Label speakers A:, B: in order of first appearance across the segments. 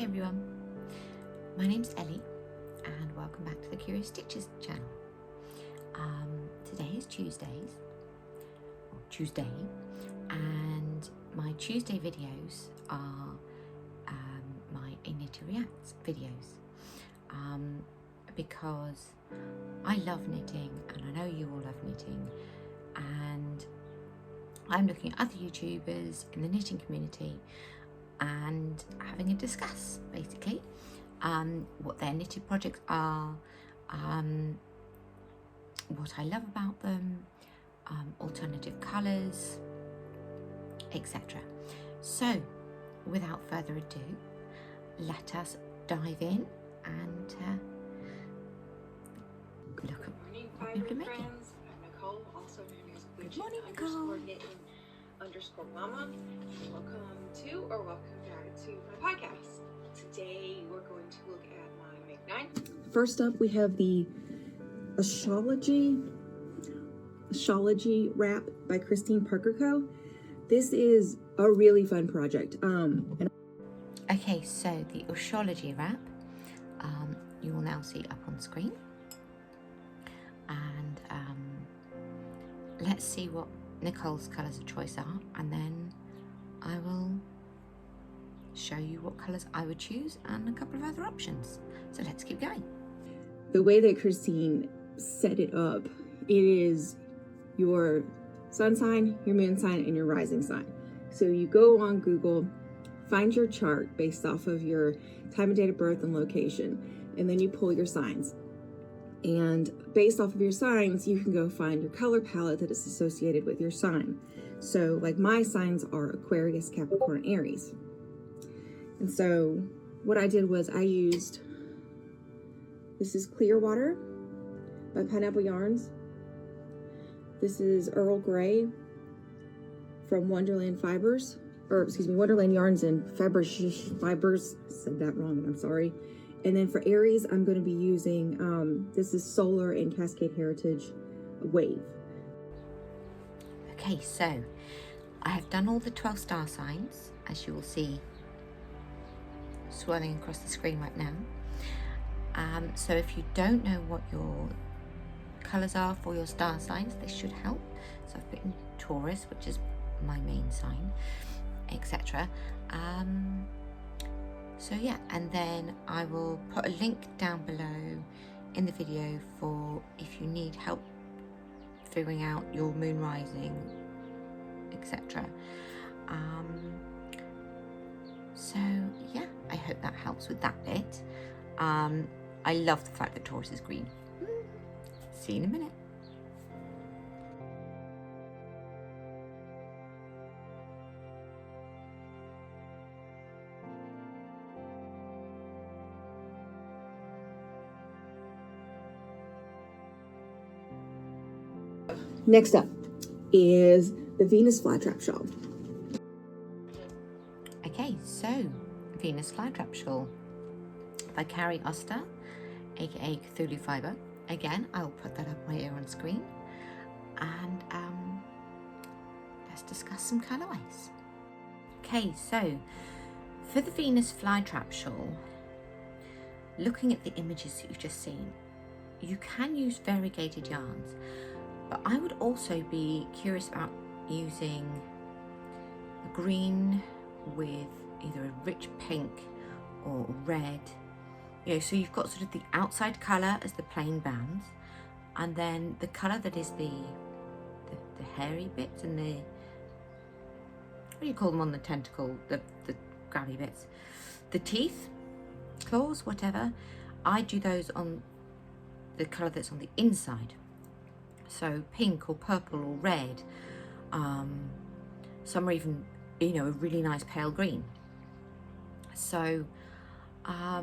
A: everyone, my name's Ellie and welcome back to the Curious Stitches channel. Today is Tuesday, and my Tuesday videos are my A Knit Reacts videos because I love knitting and I know you all love knitting, and I'm looking at other YouTubers in the knitting community and having a discuss basically what their knitted projects are, what I love about them, alternative colours, etc. So without further ado, let us dive in and look at what people are making.
B: I'm Nicole, also known as
A: Good morning, Nicole.
B: _knitting_mama. Welcome to or welcome back to my podcast. Today we're going to look at my Make 9. First up, we have the Ashawlogy Wrap by Christine Parker Co. This is a really fun project.
A: Okay, so the Ashawlogy Wrap, you will now see up on screen, and let's see what Nicole's colours of choice are, and then I will show you what colours I would choose and a couple of other options. So let's keep going.
B: The way that Christine set it up, it is your sun sign, your moon sign, and your rising sign. So you go on Google, find your chart based off of your time and date of birth and location, and then you pull your signs. And based off of your signs, you can go find your color palette that is associated with your sign. So like my signs are Aquarius, Capricorn, Aries. And so what I did was I used, this is Clearwater by Pineapple Yarns. This is Earl Grey from Wonderland Fibers, or excuse me, Wonderland Yarns and Fibers. I said that wrong, I'm sorry. And then for Aries, I'm going to be using, this is Solar and Cascade Heritage Wave.
A: Okay, so I have done all the 12 star signs, as you will see swirling across the screen right now. So if you don't know what your colours are for your star signs, this should help. So I've put in Taurus, which is my main sign, etc. So yeah, and then I will put a link down below in the video for if you need help figuring out your moon rising, etc. So yeah, I hope that helps with that bit. I love the fact that Taurus is green. See you in a minute.
B: Next up is the Venus Flytrap Shawl.
A: Okay, so Venus Flytrap Shawl by Carrie Oster, aka Cthulhu Fiber. Again, I'll put that up right here on screen, and let's discuss some colorways. Okay, so for the Venus Flytrap Shawl, looking at the images that you've just seen, you can use variegated yarns, but I would also be curious about using a green with either a rich pink or red. You know, so you've got sort of the outside colour as the plain bands, and then the colour that is the hairy bits and the, what do you call them on the tentacle, the grabby bits, the teeth, claws, whatever. I do those on the colour that's on the inside. So pink or purple or red, some are even, you know, a really nice pale green. So I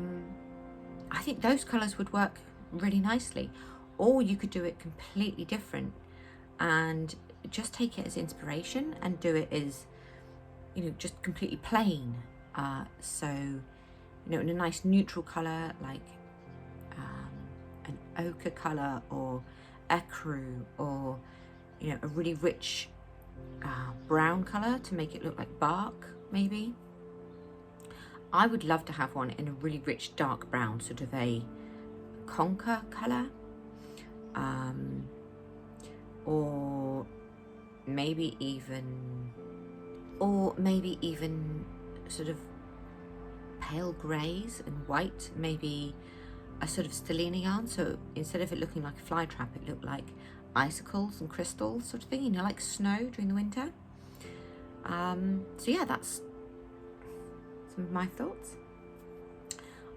A: think those colours would work really nicely, or you could do it completely different and just take it as inspiration and do it as, you know, just completely plain. So, you know, in a nice neutral colour like an ochre colour or ecru, or, you know, a really rich brown colour to make it look like bark maybe. I would love to have one in a really rich dark brown, sort of a conker colour, or maybe even sort of pale greys and white, maybe a sort of stellina yarn, so instead of it looking like a fly trap, it looked like icicles and crystals sort of thing, you know, like snow during the winter. So yeah, that's some of my thoughts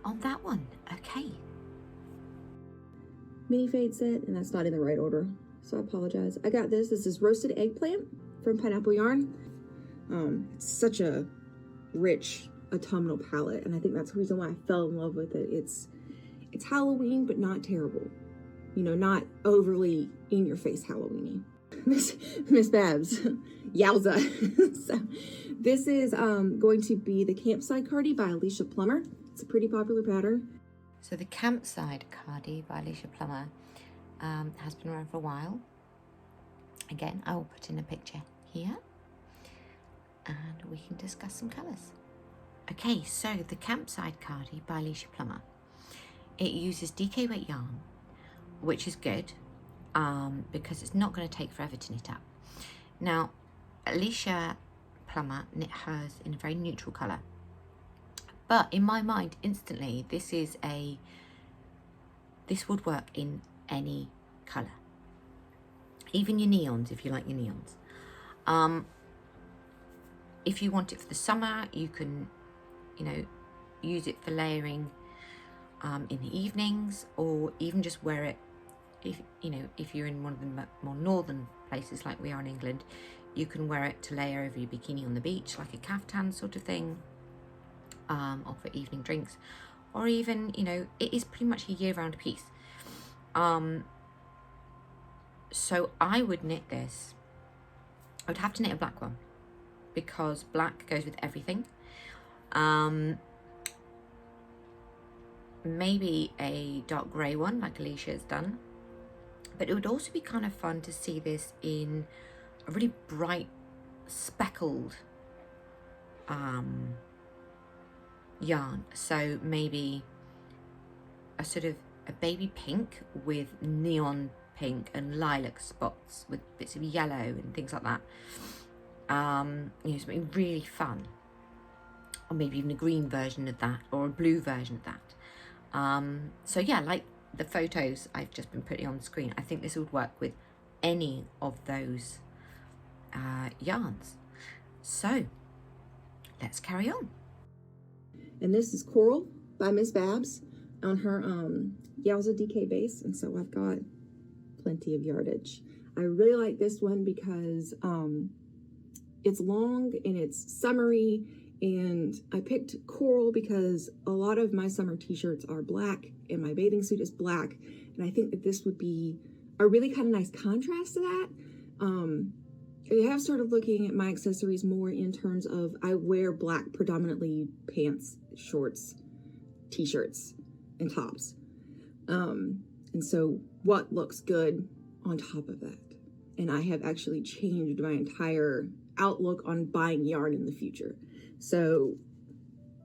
A: on that one. Okay.
B: Mini fade set, and that's not in the right order, so I apologize. I got this. This is roasted eggplant from Pineapple Yarn. It's such a rich autumnal palette, and I think that's the reason why I fell in love with it. It's Halloween, but not terrible. You know, not overly in your face Halloweeny. Miss Babs, yowza. So this is going to be the Campside Cardi by Alicia Plummer. It's a pretty popular pattern.
A: So the Campside Cardi by Alicia Plummer has been around for a while. Again, I will put in a picture here and we can discuss some colours. Okay, so the Campside Cardi by Alicia Plummer. It uses DK weight yarn, which is good because it's not going to take forever to knit up. Now, Alicia Plummer knit hers in a very neutral colour. But in my mind, instantly, this would work in any colour. Even your neons, if you like your neons. If you want it for the summer, you can, you know, use it for layering in the evenings, or even just wear it if you're in one of the more northern places like we are in England, you can wear it to layer over your bikini on the beach, like a caftan sort of thing, or for evening drinks, or even, you know, it is pretty much a year-round piece. So I would knit this. I would have to knit a black one because black goes with everything. Maybe a dark grey one like Alicia has done, but it would also be kind of fun to see this in a really bright speckled yarn. So maybe a sort of a baby pink with neon pink and lilac spots with bits of yellow and things like that. You know, something really fun, or maybe even a green version of that, or a blue version of that. So yeah, like the photos I've just been putting on the screen, I think this would work with any of those yarns. So let's carry on.
B: And this is Coral by Miss Babs on her Yowza DK base, and so I've got plenty of yardage. I really like this one because it's long and it's summery, and I picked Coral because a lot of my summer t-shirts are black and my bathing suit is black, and I think that this would be a really kind of nice contrast to that. I have started looking at my accessories more in terms of I wear black predominantly pants, shorts, t-shirts, and tops. And so what looks good on top of that? And I have actually changed my entire outlook on buying yarn in the future. So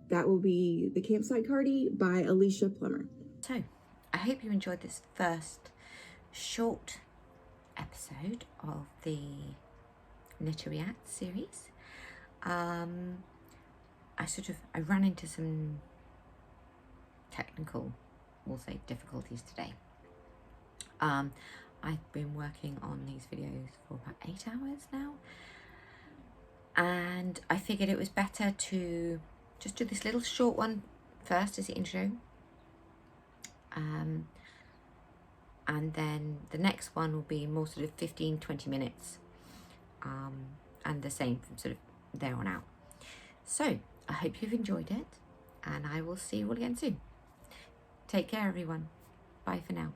B: that will be the Campside Cardi by Alicia Plummer.
A: So I hope you enjoyed this first short episode of the Knit a React series. I ran into some technical, we'll say, difficulties today. I've been working on these videos for about 8 hours now, and I figured it was better to just do this little short one first as the intro, and then the next one will be more sort of 15-20 minutes, and the same from sort of there on out. So I hope you've enjoyed it, and I will see you all again soon. Take care, everyone. Bye for now.